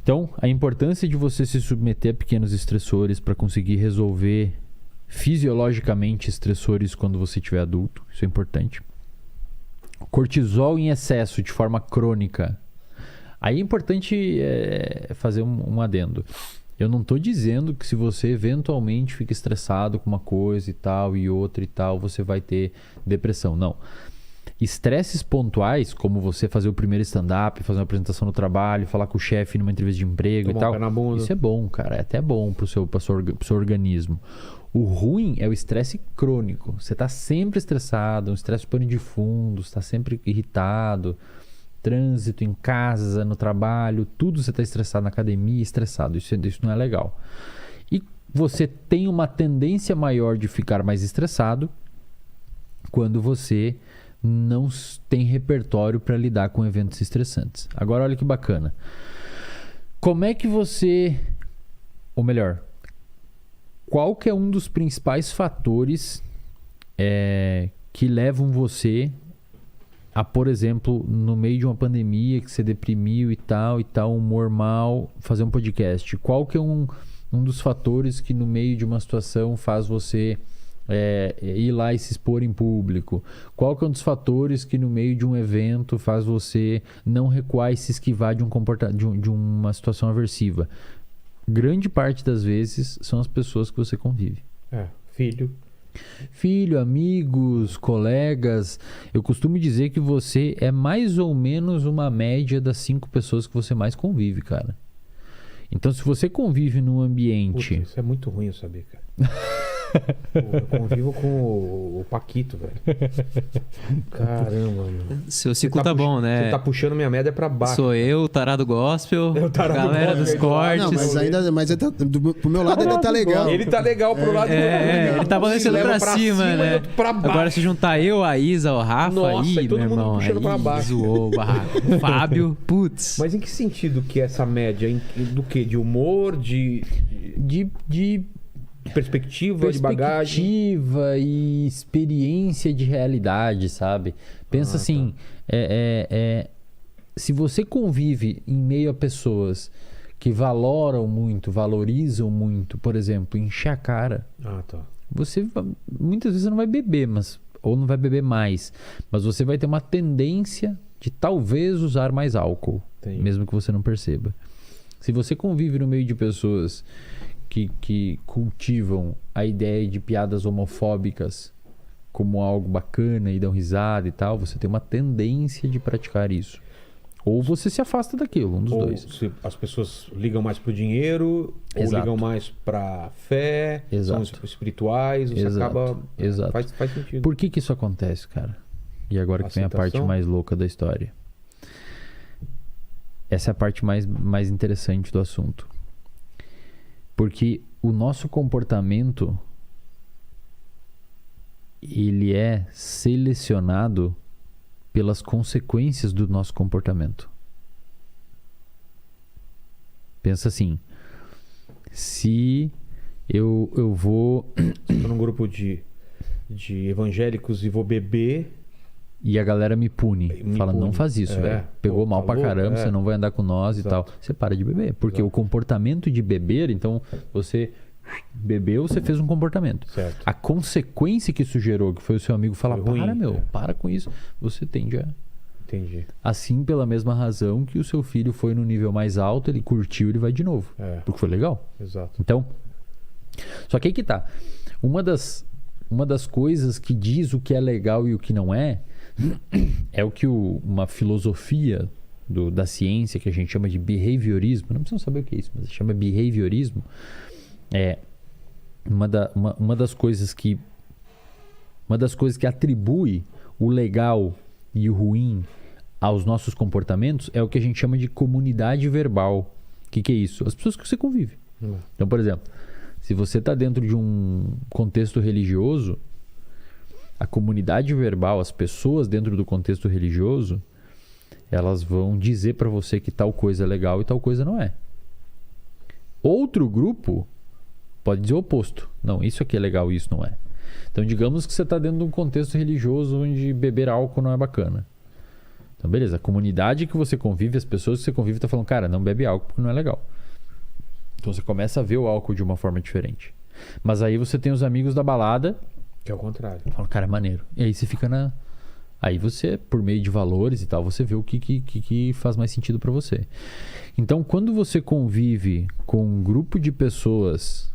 Então, a importância de você se submeter a pequenos estressores para conseguir resolver fisiologicamente estressores quando você estiver adulto, isso é importante. Cortisol em excesso de forma crônica. Aí é importante fazer um adendo. Eu não estou dizendo que se você eventualmente fica estressado com uma coisa e tal e outra e tal, você vai ter depressão. Não. Estresses pontuais, como você fazer o primeiro stand-up, fazer uma apresentação no trabalho, falar com o chefe numa entrevista de emprego e tal. Isso é bom, cara. É até bom pro seu organismo. O ruim é o estresse crônico. Você está sempre estressado, um estresse pano de fundo, está sempre irritado. Trânsito, em casa, no trabalho, tudo você está estressado, na academia, estressado. Isso não é legal. E você tem uma tendência maior de ficar mais estressado quando você não tem repertório para lidar com eventos estressantes. Agora, olha que bacana. Como é que você... Ou melhor, qual que é um dos principais fatores que levam você a, por exemplo, no meio de uma pandemia que você deprimiu e tal, humor mal, fazer um podcast? Qual que é um dos fatores que no meio de uma situação faz você ir lá e se expor em público? Qual que é um dos fatores que no meio de um evento faz você não recuar e se esquivar de uma situação aversiva? Grande parte das vezes são as pessoas que você convive. Filho, amigos, colegas. Eu costumo dizer que você é mais ou menos uma média das 5 pessoas que você mais convive, cara. Então, se você convive num ambiente... Puta, isso é muito ruim eu saber, cara. Pô, eu convivo com o Paquito, velho. Caramba, mano. Seu ciclo tá bom, né? Você tá puxando minha média pra baixo. Sou eu, o tarado gospel, galera dos cortes. Não, mas pro meu lado ainda tá legal. Ele tá legal pro lado do ele tá balançando pra cima, né? Pra baixo. Agora se juntar eu, a Isa, o Rafa, nossa, aí, todo meu mundo irmão, puxando pra baixo. Zoou o barraco. Fábio, putz. Mas em que sentido que é essa média? Do quê? De humor? De perspectiva, de bagagem? Perspectiva e experiência de realidade, sabe? Pensa assim, se você convive em meio a pessoas que valoram muito, valorizam muito, por exemplo, encher a cara, você muitas vezes não vai beber, ou não vai beber mais, mas você vai ter uma tendência de talvez usar mais álcool, mesmo que você não perceba. Se você convive no meio de pessoas que cultivam a ideia de piadas homofóbicas como algo bacana e dão risada e tal, você tem uma tendência de praticar isso. Ou você se afasta daquilo, um dos dois. Se as pessoas ligam mais pro dinheiro, ou ligam mais pra fé, são espirituais, você acaba... Exato. Faz sentido. Por que isso acontece, cara? E agora que vem a parte mais louca da história. Essa é a parte mais interessante do assunto. Porque o nosso comportamento, ele é selecionado pelas consequências do nosso comportamento. Pensa assim, se eu vou... Estou num grupo de evangélicos e vou beber... E a galera me pune. Fala, não faz isso, velho. Pegou mal pra caramba, você não vai andar com nós e tal. Você para de beber. Porque o comportamento de beber, então, você bebeu, você fez um comportamento. Certo. A consequência que isso gerou, que foi o seu amigo falar, para com isso, você tende a... Entendi. Assim, pela mesma razão que o seu filho foi no nível mais alto, ele curtiu, ele vai de novo. Porque foi legal. Exato. Então, só que aí que tá. Uma das coisas que diz o que é legal e o que não é o que uma filosofia da ciência que a gente chama de behaviorismo, não precisam saber o que é isso, mas chama behaviorismo, uma das coisas que atribui o legal e o ruim aos nossos comportamentos é o que a gente chama de comunidade verbal. O que é isso? As pessoas que você convive. Então, por exemplo, se você está dentro de um contexto religioso, a comunidade verbal, as pessoas dentro do contexto religioso, elas vão dizer para você que tal coisa é legal e tal coisa não é. Outro grupo pode dizer o oposto. Não, isso aqui é legal e isso não é. Então, digamos que você está dentro de um contexto religioso onde beber álcool não é bacana. Então, Então, beleza, a comunidade que você convive, as pessoas que você convive, tá falando, cara, não bebe álcool porque não é legal. Então você começa a ver o álcool de uma forma diferente. Mas aí você tem os amigos da balada, Que é o contrário. fala, cara, é maneiro. E aí você fica na... Aí você, por meio de valores e tal, você vê o que faz mais sentido pra você. Então, quando você convive com um grupo de pessoas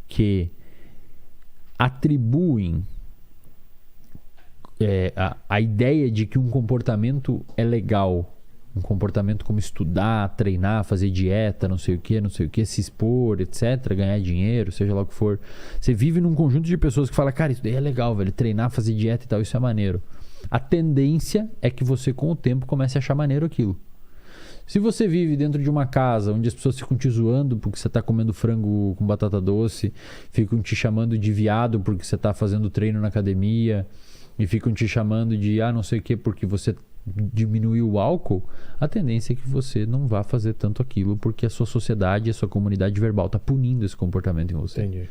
que atribuem a ideia de que um comportamento é legal, um comportamento como estudar, treinar, fazer dieta, não sei o que, se expor, etc, ganhar dinheiro, seja lá o que for. Você vive num conjunto de pessoas que fala, cara, isso daí é legal, velho, treinar, fazer dieta e tal, isso é maneiro. A tendência é que você, com o tempo, comece a achar maneiro aquilo. Se você vive dentro de uma casa onde as pessoas ficam te zoando porque você está comendo frango com batata doce, ficam te chamando de viado porque você está fazendo treino na academia e ficam te chamando de não sei o que porque você diminuiu o álcool, a tendência é que você não vá fazer tanto aquilo porque a sua sociedade, a sua comunidade verbal está punindo esse comportamento em você. Entendi.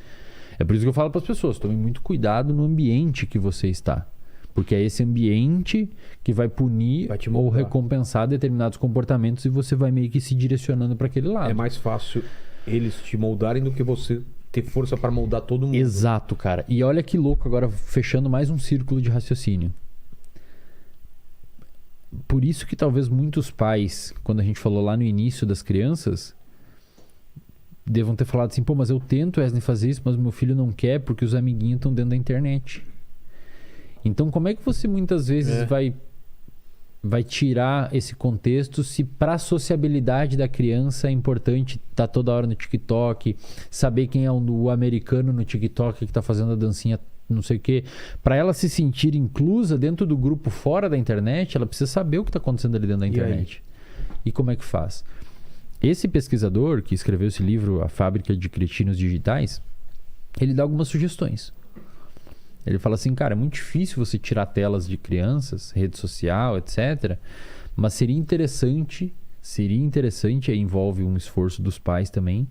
É por isso que eu falo para as pessoas, tome muito cuidado no ambiente que você está. Porque é esse ambiente que vai punir te ou moldar. recompensar determinados comportamentos e você vai meio que se direcionando para aquele lado. É mais fácil eles te moldarem do que você ter força para moldar todo mundo. Exato, cara. E olha que louco agora, fechando mais um círculo de raciocínio. Por isso que talvez muitos pais, quando a gente falou lá no início das crianças, devam ter falado assim, pô, mas eu tento, Wesley, fazer isso, mas meu filho não quer porque os amiguinhos estão dentro da internet. Então, como é que você muitas vezes vai tirar esse contexto se para a sociabilidade da criança é importante estar toda hora no TikTok, saber quem é o americano no TikTok que está fazendo a dancinha não sei o quê. Para ela se sentir inclusa dentro do grupo fora da internet, ela precisa saber o que está acontecendo ali dentro da internet. E como é que faz? Esse pesquisador que escreveu esse livro, A Fábrica de Cretinos Digitais, ele dá algumas sugestões. Ele fala assim, cara, é muito difícil você tirar telas de crianças, rede social, etc. Mas seria interessante, aí envolve um esforço dos pais também,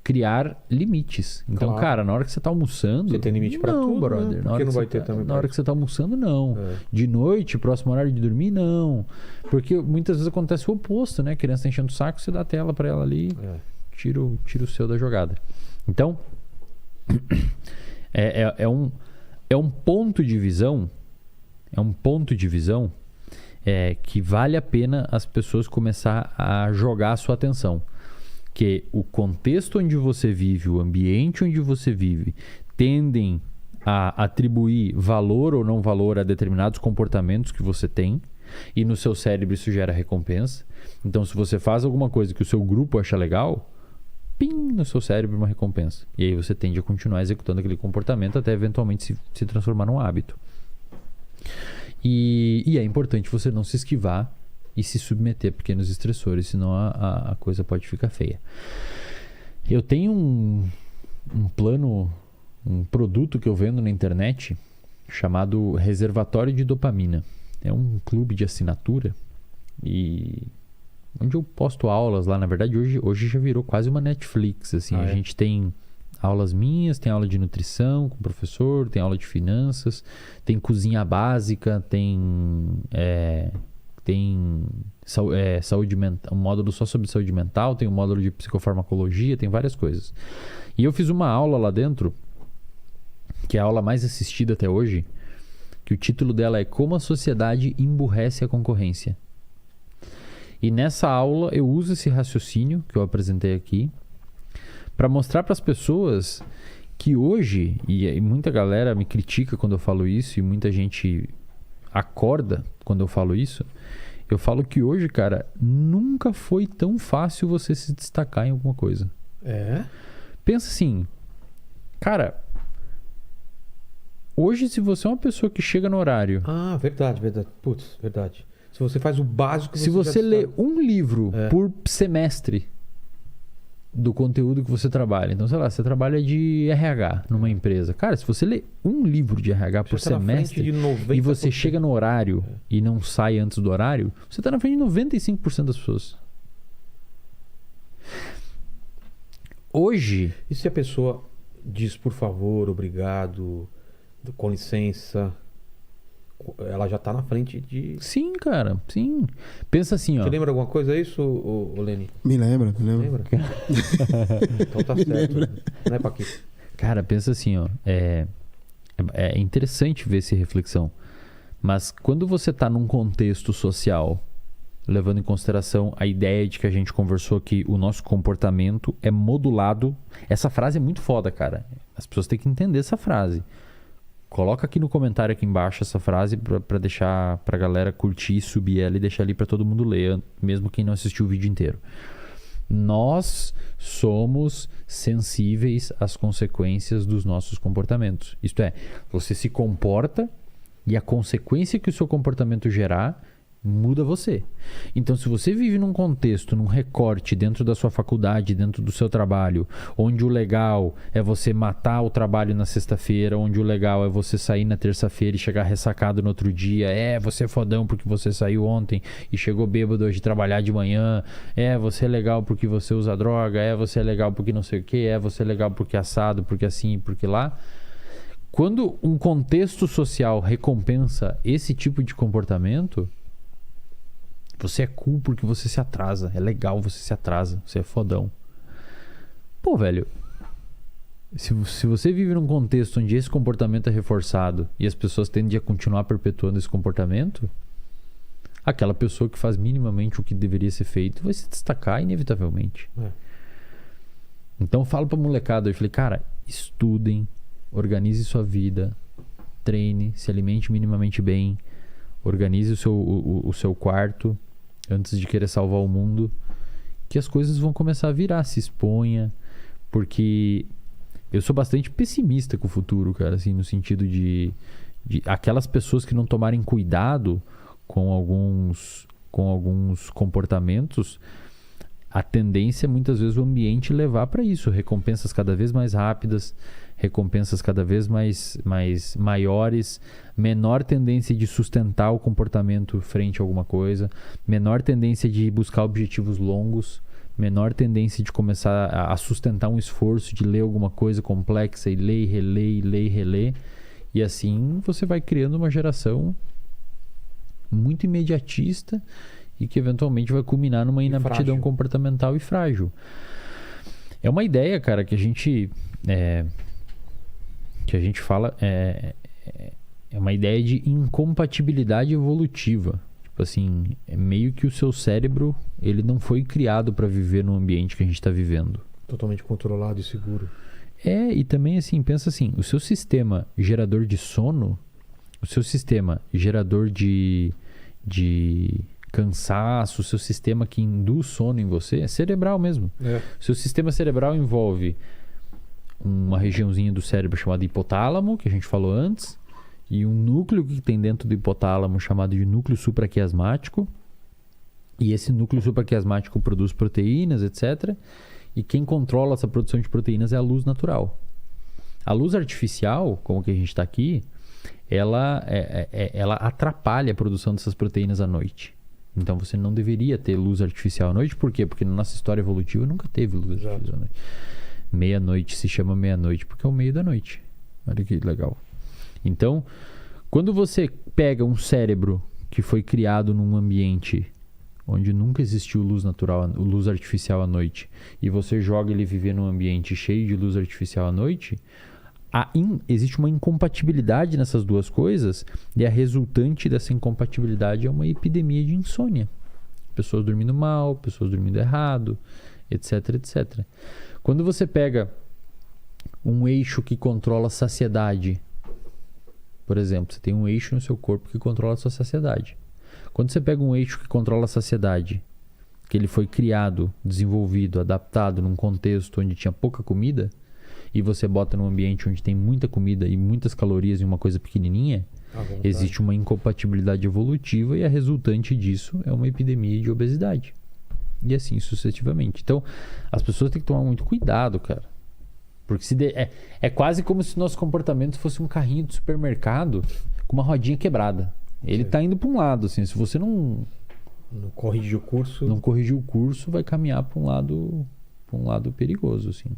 criar limites. Então, Claro. cara, na hora que você tá almoçando... Você tem limite pra não, tudo, brother. né? Na Por hora que não que vai você ter tá- também Na pra hora isso? que você tá almoçando, não. É. De noite, próximo horário de dormir, não. Porque muitas vezes acontece o oposto, né? A criança tá enchendo o saco, você dá a tela pra ela ali, tira o seu da jogada. Então, é um ponto de visão, que vale a pena as pessoas começar a jogar a sua atenção. Que o contexto onde você vive, o ambiente onde você vive, tendem a atribuir valor ou não valor a determinados comportamentos que você tem, e no seu cérebro isso gera recompensa. Então, se você faz alguma coisa que o seu grupo acha legal, pim, no seu cérebro uma recompensa. E aí você tende a continuar executando aquele comportamento até eventualmente se transformar num hábito. E é importante você não se esquivar e se submeter a pequenos estressores, senão a coisa pode ficar feia. Eu tenho um plano, um produto que eu vendo na internet chamado Reservatório de Dopamina. É um clube de assinatura e onde eu posto aulas lá. Na verdade, hoje já virou quase uma Netflix. Assim. A gente tem aulas minhas, tem aula de nutrição com o professor, tem aula de finanças, tem cozinha básica, tem saúde mental, um módulo só sobre saúde mental, tem um módulo de psicofarmacologia, tem várias coisas. E eu fiz uma aula lá dentro, que é a aula mais assistida até hoje, que o título dela é Como a Sociedade Emburrece a Concorrência. E nessa aula eu uso esse raciocínio que eu apresentei aqui para mostrar para as pessoas que hoje, e muita galera me critica quando eu falo isso, e muita gente acorda quando eu falo isso, eu falo que hoje, cara, nunca foi tão fácil você se destacar em alguma coisa. Pensa assim, cara, hoje se você é uma pessoa que chega no horário... Verdade. Putz, verdade. Se você faz o básico... Se você já lê está- um livro por semestre do conteúdo que você trabalha, então, sei lá, você trabalha de RH numa empresa. Cara, se você lê um livro de RH por Você tá na frente semestre de 90%. e você chega no horário e não sai antes do horário, você está na frente de 95% das pessoas. Hoje... E se a pessoa diz por favor, obrigado, com licença, ela já tá na frente de... Sim, cara, sim. Pensa assim, ó. Você lembra alguma coisa disso, ô Leni? Me lembra. Lembra? Então tá certo. Não é, Paquito? Cara, pensa assim, ó. É interessante ver essa reflexão. Mas quando você tá num contexto social, levando em consideração a ideia de que a gente conversou que o nosso comportamento é modulado. Essa frase é muito foda, cara. As pessoas têm que entender essa frase. Coloca aqui no comentário aqui embaixo essa frase pra deixar pra galera curtir, subir ela e deixar ali pra todo mundo ler, mesmo quem não assistiu o vídeo inteiro. Nós somos sensíveis às consequências dos nossos comportamentos. Isto é, você se comporta e a consequência que o seu comportamento gerar muda você. Então, se você vive num contexto, num recorte dentro da sua faculdade, dentro do seu trabalho, onde o legal é você matar o trabalho na sexta-feira, onde o legal é você sair na terça-feira e chegar ressacado no outro dia, você é fodão porque você saiu ontem e chegou bêbado hoje trabalhar de manhã, você é legal porque você usa droga, você é legal porque não sei o que, você é legal porque é assado, porque assim, porque lá. Quando um contexto social recompensa esse tipo de comportamento, você é cool porque você se atrasa. É legal, você se atrasa. Você é fodão. Pô, velho. Se você vive num contexto onde esse comportamento é reforçado e as pessoas tendem a continuar perpetuando esse comportamento, aquela pessoa que faz minimamente o que deveria ser feito vai se destacar inevitavelmente. Então eu falo pra molecada, eu falei, cara, estudem, organize sua vida, treine, se alimente minimamente bem, organize o seu quarto antes de querer salvar o mundo, que as coisas vão começar a virar, se exponha, porque eu sou bastante pessimista com o futuro, cara, assim, no sentido de aquelas pessoas que não tomarem cuidado com alguns comportamentos, a tendência é muitas vezes o ambiente levar para isso, recompensas cada vez mais rápidas, recompensas cada vez mais maiores, menor tendência de sustentar o comportamento frente a alguma coisa, menor tendência de buscar objetivos longos, menor tendência de começar a sustentar um esforço de ler alguma coisa complexa e ler e reler, e ler e reler. E assim você vai criando uma geração muito imediatista e que eventualmente vai culminar numa inaptidão comportamental e frágil. É uma ideia, cara, que a gente fala, é uma ideia de incompatibilidade evolutiva. Tipo assim, é meio que o seu cérebro, ele não foi criado para viver no ambiente que a gente está vivendo. Totalmente controlado e seguro. E também assim, pensa assim, o seu sistema gerador de sono, o seu sistema gerador de cansaço, o seu sistema que induz sono em você, é cerebral mesmo. O seu sistema cerebral envolve uma regiãozinha do cérebro chamada hipotálamo, que a gente falou antes, e um núcleo que tem dentro do hipotálamo chamado de núcleo supraquiasmático. E esse núcleo supraquiasmático produz proteínas, etc. E quem controla essa produção de proteínas é a luz natural. A luz artificial, como que a gente está aqui, ela atrapalha a produção dessas proteínas à noite. Então você não deveria ter luz artificial à noite. Por quê? Porque na nossa história evolutiva nunca teve luz artificial à noite. Meia-noite se chama meia-noite porque é o meio da noite. Olha que legal. Então, quando você pega um cérebro que foi criado num ambiente onde nunca existiu luz natural, luz artificial à noite, e você joga ele viver num ambiente cheio de luz artificial à noite, existe uma incompatibilidade nessas duas coisas, e a resultante dessa incompatibilidade é uma epidemia de insônia. Pessoas dormindo mal, pessoas dormindo errado, etc, etc. Quando você pega um eixo que controla a saciedade, por exemplo, você tem um eixo no seu corpo que controla a sua saciedade. Quando você pega um eixo que controla a saciedade, que ele foi criado, desenvolvido, adaptado num contexto onde tinha pouca comida, e você bota num ambiente onde tem muita comida e muitas calorias em uma coisa pequenininha, existe uma incompatibilidade evolutiva e a resultante disso é uma epidemia de obesidade. E assim sucessivamente. Então, as pessoas têm que tomar muito cuidado, cara. Porque é quase como se o nosso comportamento fosse um carrinho de supermercado com uma rodinha quebrada. Ele tá indo para um lado, assim. Se você não corrigir o curso... Não corrigir o curso, vai caminhar para um lado perigoso, assim.